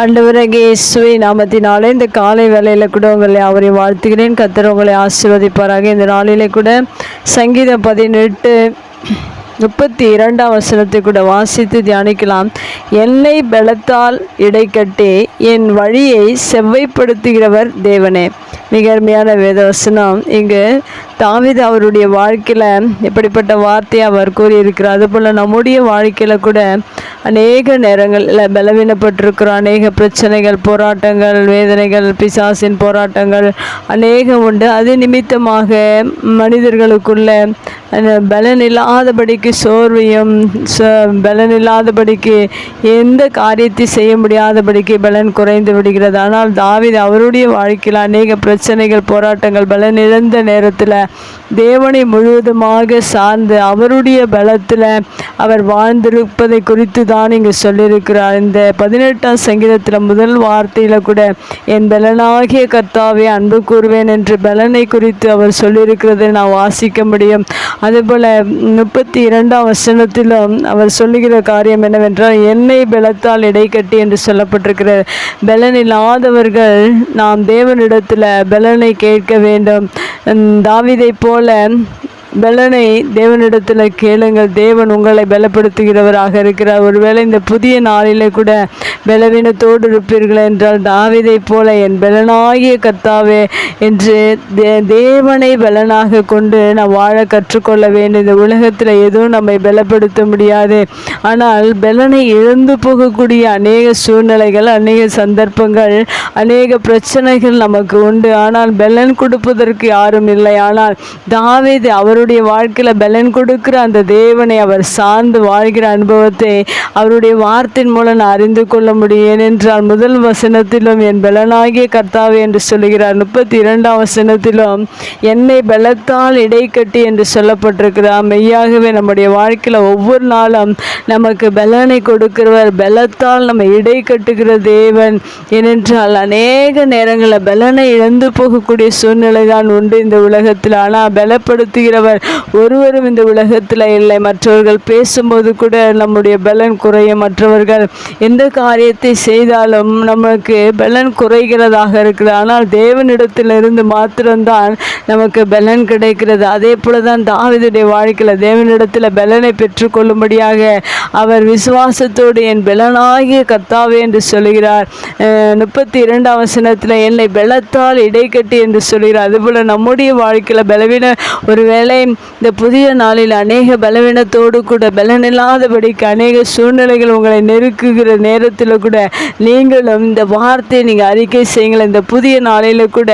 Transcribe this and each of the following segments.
ஆண்டவராகிய இயேசுவை நாமத்தினாலே இந்த காலை வேளையில் கூட உங்களை அவரை வாழ்த்துகிறேன். கர்த்தர் உங்களை ஆசீர்வதிப்பாராக. இந்த நாளிலே கூட சங்கீதம் 18:32 கூட வாசித்து தியானிக்கலாம். என்னை பலத்தால் இடைக்கட்டி என் வழியை செவ்வைப்படுத்துகிறவர் தேவனே. மிக அருமையான வேதவசனம். இங்கு தாவீது அவருடைய வாழ்க்கையில் எப்படிப்பட்ட வார்த்தையை அவர் கூறியிருக்கிறார். அதுபோல் நம்முடைய வாழ்க்கையில் கூட அநேக நேரங்களில் பலவீனப்பட்டிருக்கிறோம். அநேக பிரச்சனைகள், போராட்டங்கள், வேதனைகள், பிசாசின் போராட்டங்கள் அநேகம் உண்டு. அது நிமித்தமாக மனிதர்களுக்குள்ள பலனில்லாதபடிக்கு சோர்வையும் பலனில்லாதபடிக்கு எந்த காரியத்தை செய்ய முடியாதபடிக்கு பலன் குறைந்து விடுகிறது. ஆனால் தாவீது அவருடைய வாழ்க்கையில் அநேக பிரச்சனைகள், போராட்டங்கள், பலனிழந்த நேரத்தில் தேவனை முழுவதுமாக சார்ந்து அவருடைய பலத்தில் அவர் வாழ்ந்திருப்பதை குறித்து தான் இங்கு சொல்லியிருக்கிறார். இந்த 18ஆம் சங்கீதத்தில் முதல் வார்த்தையில் கூட என் பலனாகிய கர்த்தாவே அன்பு கூறுவேன் என்று பலனை குறித்து அவர் சொல்லியிருக்கிறதை நான் வாசிக்க முடியும். அதுபோல் 32ஆம் வசனத்திலும் அவர் சொல்லுகிற காரியம் என்னவென்றால், என்னை பலத்தால் இடைக்கட்டி என்று சொல்லப்பட்டிருக்கிற பலனில்லாதவர்கள் நாம் தேவனிடத்தில் பலனை கேட்க வேண்டும். தாவீதை போல பலனை தேவனிடத்தில் கேளுங்கள். தேவன் உங்களை பலப்படுத்துகிறவராக இருக்கிறார். ஒருவேளை இந்த புதிய நாளிலே கூட பலவீனத்தோடு இருப்பீர்கள் என்றால் தாவீதை போல என் பலனாகிய கர்த்தாவே என்று தேவனை பலனாக கொண்டு நாம் வாழ கற்றுக்கொள்ள வேண்டும். இந்த உலகத்தில் எதுவும் நம்மை பலப்படுத்த முடியாது. ஆனால் பலனை இழந்து போகக்கூடிய அநேக சூழ்நிலைகள், அநேக சந்தர்ப்பங்கள், அநேக பிரச்சனைகள் நமக்கு உண்டு. ஆனால் பலன் கொடுப்பதற்கு யாரும் இல்லை. ஆனால் தாவீது அவருடைய வாழ்க்கையில் பலன் கொடுக்கிற அந்த தேவனை அவர் சார்ந்து வாழ்கிற அனுபவத்தை அவருடைய வார்த்தையின் மூலம் அறிந்து கொள்ள முடியும். ஏனென்றால் முதல் வசனத்திலும் என் பலனாகிய கர்த்தாவே என்று சொல்லுகிறார். 32ஆம் வசனத்திலும் என்னை பலத்தால் இடைக்கட்டி என்று சொல்லப்பட்டிருக்கிறார். மெய்யாகவே நம்முடைய வாழ்க்கையில் ஒவ்வொரு நாளும் நமக்கு பலனை கொடுக்கிறவர், பலத்தால் நம்ம இடை கட்டுகிற தேவன். ஏனென்றால் அநேக நேரங்களில் பலனை இழந்து போகக்கூடிய சூழ்நிலை தான் உண்டு இந்த உலகத்தில். ஆனால் பலப்படுத்துகிறவர் ஒருவரும் இந்த உலகத்தில் இல்லை. மற்றவர்கள் பேசும்போது கூட நம்முடைய பலன் குறையும். மற்றவர்கள் எந்த காரியத்தை செய்தாலும் நமக்கு பலன் குறைகிறதாக இருக்கிறது. ஆனால் தேவனிடத்திலிருந்து மாத்திரம்தான் நமக்கு பலன் கிடைக்கிறது. அதே போல தான் தாவீதுடைய வாழ்க்கையில் தேவனிடத்தில் பலனை பெற்றுக்கொள்ளும்படியாக அவர் விசுவாசத்தோடு என் பலனாகிய கர்த்தாவே என்று சொல்கிறார். 32ஆம் வசனத்தில் என்னை பலத்தால் இடைக்கட்டி என்று சொல்கிறார். அதுபோல் நம்முடைய வாழ்க்கையில் பலவீன ஒருவேளை இந்த புதிய நாளில் அநேக பலவீனத்தோடு கூட பலனில்லாதபடிக்கு அநேக சூழ்நிலைகள் உங்களை நெருக்குகிற நேரத்தில் கூட நீங்களும் இந்த வார்த்தையை நீங்கள் அறிக்கை செய்யுங்கள். இந்த புதிய நாளில் கூட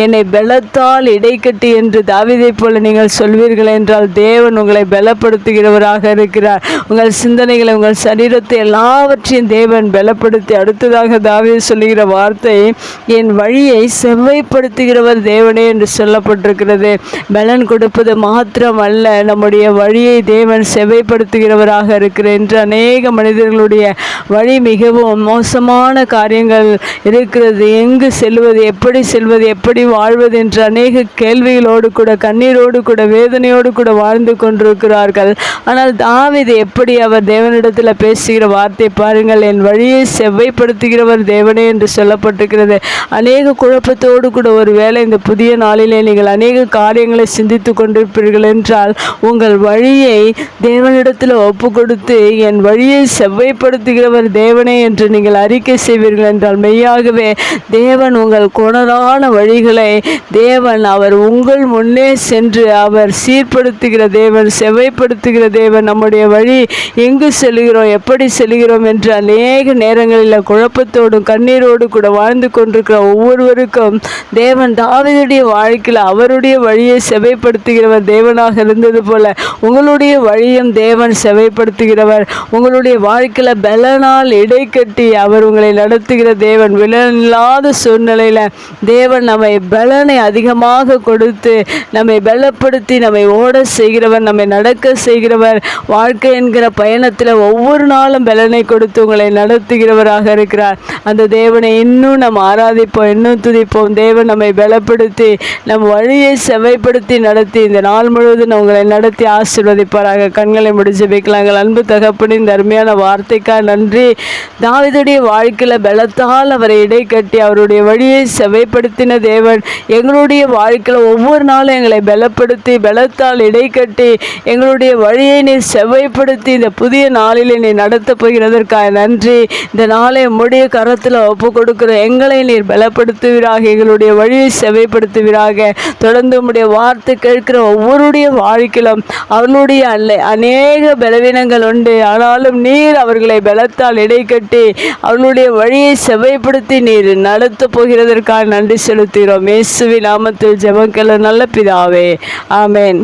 என்னை பலத்தால் இடைக்கட்டி என்று தாவீதை போல நீங்கள் சொல்வீர்கள் என்றால் தேவன் உங்களை பலப்படுத்துகிறவராக இருக்கிறார். உங்கள் சிந்தனைகளை, உங்கள் சரீரத்தை எல்லாவற்றையும் தேவன் பலப்படுத்தி, அடுத்ததாக தாவீது சொல்லுகிற வார்த்தை என் வழியை செவ்வைப்படுத்துகிறவர் தேவனே என்று சொல்லப்பட்டிருக்கிறது. பலன் கொடுப்பது மாத்திரம் அல்ல, நம்முடைய வழியை தேவன் செவ்வைப்படுத்துகிறவராக இருக்கிறார் என்று அநேக மனிதர்களுடைய வழி மிகவும் மோசமான காரியங்கள் இருக்கிறது. எங்கு செல்வது, எப்படி செல்வது, எப்படி வாழ்வது என்ற அநேக கேள்விகளோடு கூட, கண்ணீரோடு கூட, வேதனையோடு கூட வாழ்ந்து கொண்டிருக்கிறார்கள். ஆனால் தாவீது எப்படி அவர் தேவனிடத்தில் பேசுகிற வார்த்தை பாருங்கள், என் வழியை செவ்வைப்படுத்துகிறவர் தேவனே என்று சொல்லப்பட்டிருக்கிறது. அநேக குழப்பத்தோடு கூட ஒருவேளை இந்த புதிய நாளிலே நீங்கள் அநேக காரியங்களை சிந்தித்து கொண்டிருப்பீர்கள் என்றால் உங்கள் வழியை தேவனிடத்தில் ஒப்பு கொடுத்து என் வழியை செவ்வைப்படுத்துகிறவர் தேவனே என்று நீங்கள் அறிக்கை செய்வீர்கள் என்றால் மெய்யாகவே தேவன் உங்கள் கோணலான வழிகளை தேவன் அவர் உங்கள் முன்னே சென்று அவர் சீர்படுத்துகிற தேவன், செவ்வைப்படுத்துகிற தேவன். நம்முடைய வழி எங்கு செல்கிறோம், எப்படி செல்கிறோம் என்று அநேக நேரங்களில் குழப்பத்தோடும் கண்ணீரோடு கூட வாழ்ந்து கொண்டிருக்கிற ஒவ்வொருவருக்கும் தேவன் தாவீதுடைய வாழ்க்கையில் அவருடைய வழியை செவ்வைப்படுத்துகிறவர் தேவனாக இருந்தது போல உங்களுடைய வழியும் தேவன் செவ்வைப்படுத்துகிறவர். உங்களுடைய வாழ்க்கையில் பலனால் இடைக்கட்டி அவர் உங்களை நடத்துகிற தேவன். பலனில்லாத சூழ்நிலையில் தேவன் நம்மை பலனை அதிகமாக கொடுத்து நம்மை பலப்படுத்தி நம்மை ஓட செய்கிறவர், நம்மை நடக்க செய்கிறவர். வாழ்க்கை என்கிற பயணத்தில் ஒவ்வொரு நாளும் பலனை கொடுத்து உங்களை நடத்துகிறவராக இருக்கிறார். அந்த தேவனை இன்னும் நம்ம ஆராதிப்போம், இன்னும் துதிப்போம். தேவன் நம்மை பலப்படுத்தி நம் வழியை செவ்வைப்படுத்தி நடத்தி இந்த நாள் முழுவதும் உங்களை நடத்தி ஆசீர்வதிப்பாராக. கண்களை முடிச்சு வைக்கலாங்கள். அன்பு தகப்பனே, இந்த அருமையான வார்த்தைக்காக நன்றி. தாவீதுடைய வாழ்க்கையில் பலத்தால் அவரை இடைக்கட்டி அவருடைய வழியை செவைப்படுத்தின தேவன் எங்களுடைய வாழ்க்கையில் ஒவ்வொரு நாளும் எங்களை பலப்படுத்தி பலத்தால் இடைக்கட்டி எங்களுடைய வழியை நீர் செவைப்படுத்தி இந்த புதிய நாளில் நீர் நடத்த போகிறதற்காக நன்றி. இந்த நாளை முடிய கரத்தில் ஒப்பு கொடுக்கிற எங்களை நீர் பலப்படுத்துவீராக, எங்களுடைய வழியை செவைப்படுத்துவீராக. தொடர்ந்து உம்முடைய வார்த்தை கேட்கிற ஒவ்வொருடைய வாழ்க்கையிலும் அவர்களுடைய அநேக பலவீனங்கள் உண்டு. ஆனாலும் நீர் அவர்களை பலத்தால் இடைக்கட்டி அவர்களுடைய வழியை செவைப்படுத்தி நீர் நடத்த போகிறதற்காக நன்றி செலுத்துகிறோம். இயேசுவின் நாமத்தில் ஜெபம் கேள நல்ல பிதாவே, ஆமென்.